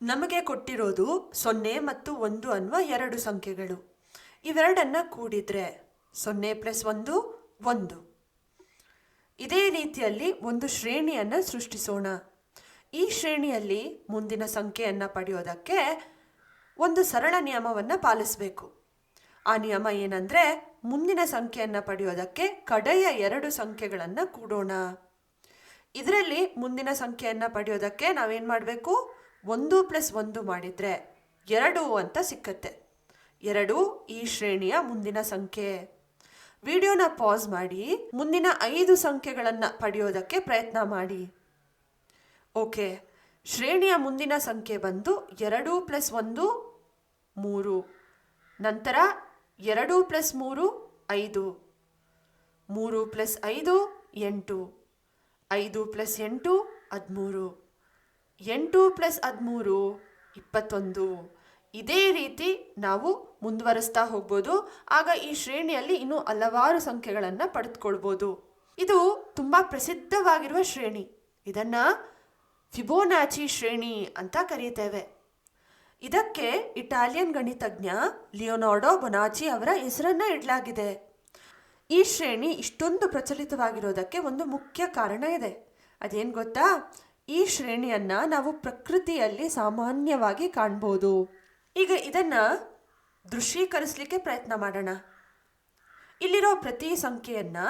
ನಮಗೆ ಕೊಟ್ಟಿರೋದು 0 ಮತ್ತು 1 ಅನ್ನುವ ಎರಡು ಸಂಖ್ಯೆಗಳು. ಇವೆರಡನ್ನ ಕೂಡಿದ್ರೆ 0 ಪ್ಲಸ್ 1 1. ಇದೇ ರೀತಿಯಲ್ಲಿ ಒಂದು ಶ್ರೇಣಿಯನ್ನು ಸೃಷ್ಟಿಸೋಣ. ಈ ಶ್ರೇಣಿಯಲ್ಲಿ ಮುಂದಿನ ಸಂಖ್ಯೆಯನ್ನು ಪಡೆಯೋದಕ್ಕೆ ಒಂದು ಸರಳ ನಿಯಮವನ್ನು ಪಾಲಿಸಬೇಕು. ಆ ನಿಯಮ ಏನಂದರೆ, ಮುಂದಿನ ಸಂಖ್ಯೆಯನ್ನು ಪಡೆಯೋದಕ್ಕೆ ಕಡೆಯ ಎರಡು ಸಂಖ್ಯೆಗಳನ್ನು ಕೂಡೋಣ. ಇದರಲ್ಲಿ ಮುಂದಿನ ಸಂಖ್ಯೆಯನ್ನು ಪಡೆಯೋದಕ್ಕೆ ನಾವೇನು ಮಾಡಬೇಕು? 1 ಪ್ಲಸ್ 1 ಮಾಡಿದರೆ 2 ಅಂತ ಸಿಕ್ಕತ್ತೆ. 2 ಈ ಶ್ರೇಣಿಯ ಮುಂದಿನ ಸಂಖ್ಯೆ. ವಿಡಿಯೋನ ಪಾಸ್ ಮಾಡಿ ಮುಂದಿನ 5 ಸಂಖ್ಯೆಗಳನ್ನು ಪಡೆಯೋದಕ್ಕೆ ಪ್ರಯತ್ನ ಮಾಡಿ. ಓಕೆ, ಶ್ರೇಣಿಯ ಮುಂದಿನ ಸಂಖ್ಯೆ ಬಂದು 2 ಪ್ಲಸ್ 1 3. ನಂತರ 2 ಪ್ಲಸ್ 3 5. 3 ಪ್ಲಸ್ 5 8. 5 ಪ್ಲಸ್ 8 13. 8 ಪ್ಲಸ್ 13 21. ಇದೇ ರೀತಿ ನಾವು ಮುಂದುವರಿಸ್ತಾ ಹೋಗ್ಬೋದು. ಆಗ ಈ ಶ್ರೇಣಿಯಲ್ಲಿ ಇನ್ನೂ ಹಲವಾರು ಸಂಖ್ಯೆಗಳನ್ನು ಪಡೆದುಕೊಳ್ಬೋದು. ಇದು ತುಂಬ ಪ್ರಸಿದ್ಧವಾಗಿರುವ ಶ್ರೇಣಿ. ಇದನ್ನು ಫಿಬೋನಾಚಿ ಶ್ರೇಣಿ ಅಂತ ಕರೀತೇವೆ. ಇದಕ್ಕೆ ಇಟಾಲಿಯನ್ ಗಣಿತಜ್ಞ ಲಿಯೋನಾರ್ಡೋ ಬೊನಾಚಿ ಅವರ ಹೆಸರನ್ನು ಇಡಲಾಗಿದೆ. ಈ ಶ್ರೇಣಿ ಇಷ್ಟೊಂದು ಪ್ರಚಲಿತವಾಗಿರೋದಕ್ಕೆ ಒಂದು ಮುಖ್ಯ ಕಾರಣ ಇದೆ. ಅದೇನು ಗೊತ್ತಾ? ಈ ಶ್ರೇಣಿಯನ್ನು ನಾವು ಪ್ರಕೃತಿಯಲ್ಲಿ ಸಾಮಾನ್ಯವಾಗಿ ಕಾಣ್ಬೋದು. ಈಗ ಇದನ್ನು ದೃಶ್ಯೀಕರಿಸಲಿಕ್ಕೆ ಪ್ರಯತ್ನ ಮಾಡೋಣ. ಇಲ್ಲಿರೋ ಪ್ರತಿ ಸಂಖ್ಯೆಯನ್ನು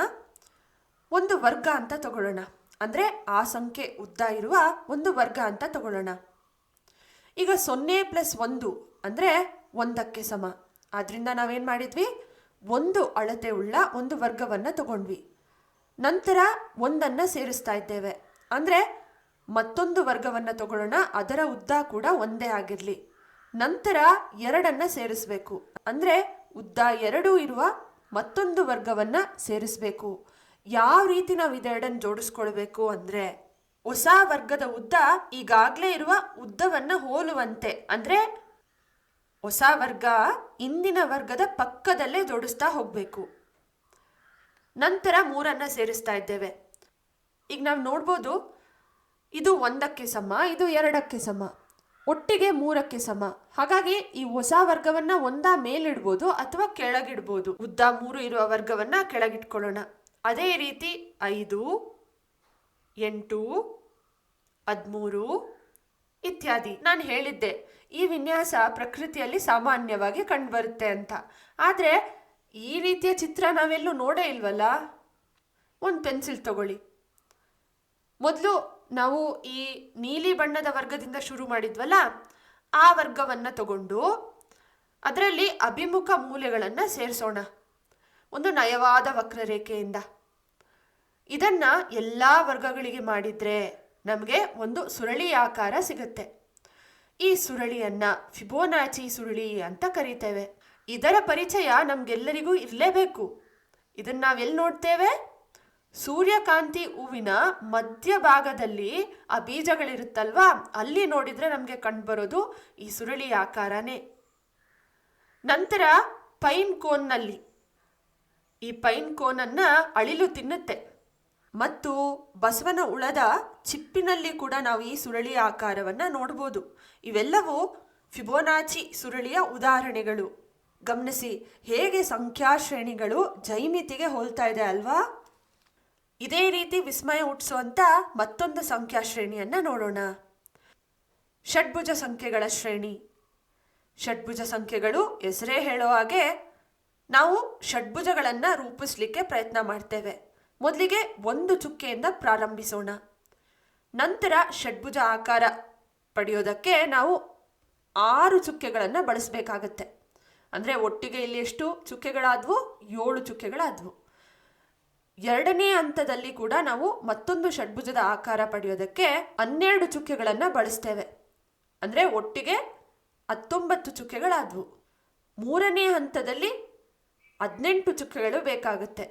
ಒಂದು ವರ್ಗ ಅಂತ ತಗೊಳ್ಳೋಣ. ಅಂದರೆ ಆ ಸಂಖ್ಯೆ ಉದ್ದ ಇರುವ ಒಂದು ವರ್ಗ ಅಂತ ತಗೊಳ್ಳೋಣ. ಈಗ 0 ಪ್ಲಸ್ 1 ಅಂದರೆ 1ಕ್ಕೆ ಸಮ. ಆದ್ದರಿಂದ ನಾವೇನು ಮಾಡಿದ್ವಿ? ಒಂದು ಅಳತೆ ಉಳ್ಳ ಒಂದು ವರ್ಗವನ್ನು ತಗೊಂಡ್ವಿ. ನಂತರ 1ಅನ್ನು ಸೇರಿಸ್ತಾ ಇದ್ದೇವೆ. ಅಂದರೆ ಮತ್ತೊಂದು ವರ್ಗವನ್ನು ತಗೊಳ್ಳೋಣ, ಅದರ ಉದ್ದ ಕೂಡ ಒಂದೇ ಆಗಿರಲಿ. ನಂತರ 2ಅನ್ನು ಸೇರಿಸಬೇಕು. ಅಂದರೆ ಉದ್ದ 2 ಇರುವ ಮತ್ತೊಂದು ವರ್ಗವನ್ನು ಸೇರಿಸಬೇಕು. ಯಾವ ರೀತಿ ನಾವು ಇದೆರಡನ್ನು ಜೋಡಿಸ್ಕೊಳ್ಬೇಕು ಅಂದರೆ, ಹೊಸ ವರ್ಗದ ಉದ್ದ ಈಗಾಗಲೇ ಇರುವ ಉದ್ದವನ್ನು ಹೋಲುವಂತೆ, ಅಂದರೆ ಹೊಸ ವರ್ಗ ಇಂದಿನ ವರ್ಗದ ಪಕ್ಕದಲ್ಲೇ ಜೋಡಿಸ್ತಾ ಹೋಗಬೇಕು. ನಂತರ 3ಅನ್ನು ಸೇರಿಸ್ತಾ ಇದ್ದೇವೆ. ಈಗ ನಾವು ನೋಡ್ಬೋದು, ಇದು 1ಕ್ಕೆ ಸಮ, ಇದು 2ಕ್ಕೆ ಸಮ, ಒಟ್ಟಿಗೆ 3ಕ್ಕೆ ಸಮ. ಹಾಗಾಗಿ ಈ ಹೊಸ ವರ್ಗವನ್ನು ಒಂದ ಮೇಲಿಡ್ಬೋದು ಅಥವಾ ಕೆಳಗಿಡ್ಬೋದು. ಉದ್ದ 3 ಇರುವ ವರ್ಗವನ್ನು ಕೆಳಗಿಟ್ಕೊಳ್ಳೋಣ. ಅದೇ ರೀತಿ 5 8 13 ಇತ್ಯಾದಿ. ನಾನು ಹೇಳಿದ್ದೆ ಈ ವಿನ್ಯಾಸ ಪ್ರಕೃತಿಯಲ್ಲಿ ಸಾಮಾನ್ಯವಾಗಿ ಕಂಡುಬರುತ್ತೆ ಅಂತ. ಆದರೆ ಈ ರೀತಿಯ ಚಿತ್ರ ನಾವೆಲ್ಲೂ ನೋಡೇ ಇಲ್ವಲ್ಲ. ಒಂದು ಪೆನ್ಸಿಲ್ ತಗೊಳ್ಳಿ. ಮೊದಲು ನಾವು ಈ ನೀಲಿ ಬಣ್ಣದ ವರ್ಗದಿಂದ ಶುರು ಮಾಡಿದ್ವಲ್ಲ, ಆ ವರ್ಗವನ್ನು ತಗೊಂಡು ಅದರಲ್ಲಿ ಅಭಿಮುಖ ಮೂಲೆಗಳನ್ನು ಸೇರಿಸೋಣ ಒಂದು ನಯವಾದ ವಕ್ರರೇಖೆಯಿಂದ. ಇದನ್ನು ಎಲ್ಲ ವರ್ಗಗಳಿಗೆ ಮಾಡಿದರೆ ನಮಗೆ ಒಂದು ಸುರಳಿ ಆಕಾರ ಸಿಗುತ್ತೆ. ಈ ಸುರಳಿಯನ್ನು ಫಿಬೋನಾಚಿ ಸುರುಳಿ ಅಂತ ಕರೀತೇವೆ. ಇದರ ಪರಿಚಯ ನಮಗೆಲ್ಲರಿಗೂ ಇರಲೇಬೇಕು. ಇದನ್ನು ನಾವೆಲ್ಲಿ ನೋಡ್ತೇವೆ? ಸೂರ್ಯಕಾಂತಿ ಹೂವಿನ ಮಧ್ಯಭಾಗದಲ್ಲಿ ಆ ಬೀಜಗಳಿರುತ್ತಲ್ವಾ, ಅಲ್ಲಿ ನೋಡಿದರೆ ನಮಗೆ ಕಂಡುಬರೋದು ಈ ಸುರಳಿ ಆಕಾರನೇ. ನಂತರ ಪೈನ್ ಕೋನ್ನಲ್ಲಿ, ಈ ಪೈನ್ ಕೋನನ್ನು ಅಳಿಲು ತಿನ್ನುತ್ತೆ. ಮತ್ತು ಬಸವನ ಹುಳದ ಚಿಪ್ಪಿನಲ್ಲಿ ಕೂಡ ನಾವು ಈ ಸುರಳಿ ಆಕಾರವನ್ನು ನೋಡ್ಬೋದು. ಇವೆಲ್ಲವೂ ಫಿಬೋನಾಚಿ ಸುರುಳಿಯ ಉದಾಹರಣೆಗಳು. ಗಮನಿಸಿ ಹೇಗೆ ಸಂಖ್ಯಾಶ್ರೇಣಿಗಳು ಜೈಮಿತಿಗೆ ಹೋಲ್ತಾ ಇದೆ ಅಲ್ವಾ? ಇದೇ ರೀತಿ ವಿಸ್ಮಯ ಹುಟ್ಟಿಸುವಂಥ ಮತ್ತೊಂದು ಸಂಖ್ಯಾಶ್ರೇಣಿಯನ್ನು ನೋಡೋಣ. ಷಡ್ಭುಜ ಸಂಖ್ಯೆಗಳ ಶ್ರೇಣಿ. ಷಡ್ಭುಜ ಸಂಖ್ಯೆಗಳು ಹೆಸರೇ ಹೇಳೋ ಹಾಗೆ ನಾವು ಷಡ್ಭುಜಗಳನ್ನು ರೂಪಿಸಲಿಕ್ಕೆ ಪ್ರಯತ್ನ ಮಾಡ್ತೇವೆ. ಮೊದಲಿಗೆ ಒಂದು ಚುಕ್ಕೆಯಿಂದ ಪ್ರಾರಂಭಿಸೋಣ. ನಂತರ ಷಡ್ಭುಜ ಆಕಾರ ಪಡೆಯೋದಕ್ಕೆ ನಾವು 6 ಚುಕ್ಕೆಗಳನ್ನು ಬಳಸಬೇಕಾಗತ್ತೆ. ಅಂದರೆ ಒಟ್ಟಿಗೆ ಇಲ್ಲಿ ಎಷ್ಟು ಚುಕ್ಕೆಗಳಾದವು? 7 ಚುಕ್ಕೆಗಳಾದವು. ಎರಡನೇ ಹಂತದಲ್ಲಿ ಕೂಡ ನಾವು ಮತ್ತೊಂದು ಷಡ್ಭುಜದ ಆಕಾರ ಪಡೆಯೋದಕ್ಕೆ 12 ಚುಕ್ಕೆಗಳನ್ನು ಬಳಸ್ತೇವೆ. ಅಂದರೆ ಒಟ್ಟಿಗೆ 19 ಚುಕ್ಕೆಗಳಾದವು. ಮೂರನೇ ಹಂತದಲ್ಲಿ 18 ಚುಕ್ಕೆಗಳು ಬೇಕಾಗುತ್ತೆ.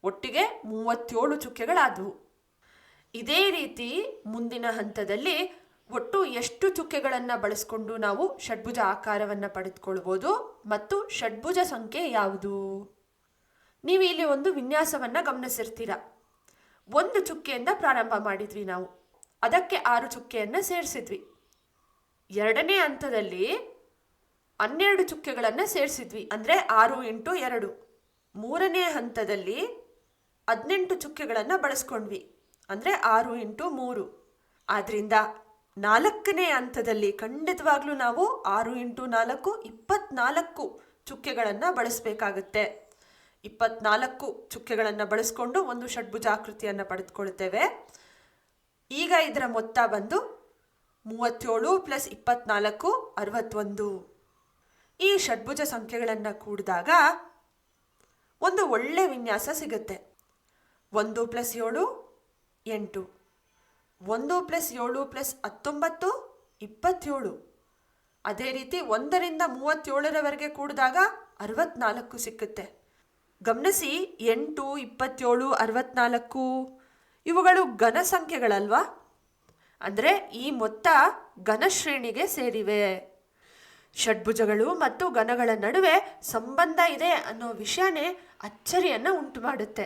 ಒಟ್ಟಿಗೆ 37 ಚುಕ್ಕೆಗಳಾದವು. ಇದೇ ರೀತಿ ಮುಂದಿನ ಹಂತದಲ್ಲಿ ಒಟ್ಟು ಎಷ್ಟು ಚುಕ್ಕೆಗಳನ್ನು ಬಳಸ್ಕೊಂಡು ನಾವು ಷಡ್ಭುಜ ಆಕಾರವನ್ನು ಪಡೆದುಕೊಳ್ಬೋದು ಮತ್ತು ಷಡ್ಭುಜ ಸಂಖ್ಯೆ ಯಾವುದು? ನೀವು ಇಲ್ಲಿ ಒಂದು ವಿನ್ಯಾಸವನ್ನು ಗಮನಿಸಿರ್ತೀರ. ಒಂದು ಚುಕ್ಕೆಯಿಂದ ಪ್ರಾರಂಭ ಮಾಡಿದ್ವಿ ನಾವು, ಅದಕ್ಕೆ 6 ಚುಕ್ಕೆಯನ್ನು ಸೇರಿಸಿದ್ವಿ. ಎರಡನೇ ಹಂತದಲ್ಲಿ 12 ಚುಕ್ಕೆಗಳನ್ನು ಸೇರಿಸಿದ್ವಿ, ಅಂದರೆ 6 ಇಂಟು 2. ಮೂರನೇ ಹಂತದಲ್ಲಿ 18 ಚುಕ್ಕೆಗಳನ್ನು ಬಳಸ್ಕೊಂಡ್ವಿ, ಅಂದರೆ 6 ಇಂಟು 3. ಆದ್ದರಿಂದ ನಾಲ್ಕನೇ ಹಂತದಲ್ಲಿ ಖಂಡಿತವಾಗ್ಲೂ ನಾವು 6 ಇಂಟು 4 24 ಚುಕ್ಕೆಗಳನ್ನು ಬಳಸಬೇಕಾಗುತ್ತೆ. 24 ಚುಕ್ಕೆಗಳನ್ನು ಬಳಸ್ಕೊಂಡು ಒಂದು ಷಡ್ಭುಜಾಕೃತಿಯನ್ನು ಪಡೆದುಕೊಳ್ತೇವೆ. ಈಗ ಇದರ ಮೊತ್ತ ಬಂದು 37 + 24 61. ಈ ಷಡ್ಭುಜ ಸಂಖ್ಯೆಗಳನ್ನು ಕೂಡಿದಾಗ ಒಂದು ಒಳ್ಳೆ ವಿನ್ಯಾಸ ಸಿಗುತ್ತೆ. 1 + 7 8, 1 + 7 + 19 27. ಅದೇ ರೀತಿ 1 ರಿಂದ 37ರವರೆಗೆ ಕೂಡಿದಾಗ 64 ಸಿಕ್ಕುತ್ತೆ. ಗಮನಿಸಿ, 8, 27, 64 ಇವುಗಳು ಘನ ಸಂಖ್ಯೆಗಳಲ್ವಾ? ಅಂದರೆ ಈ ಮೊತ್ತ ಘನಶ್ರೇಣಿಗೆ ಸೇರಿವೆ. ಷಡ್ಭುಜಗಳು ಮತ್ತು ಘನಗಳ ನಡುವೆ ಸಂಬಂಧ ಇದೆ ಅನ್ನೋ ವಿಷಯನೇ ಅಚ್ಚರಿಯನ್ನು ಉಂಟು ಮಾಡುತ್ತೆ.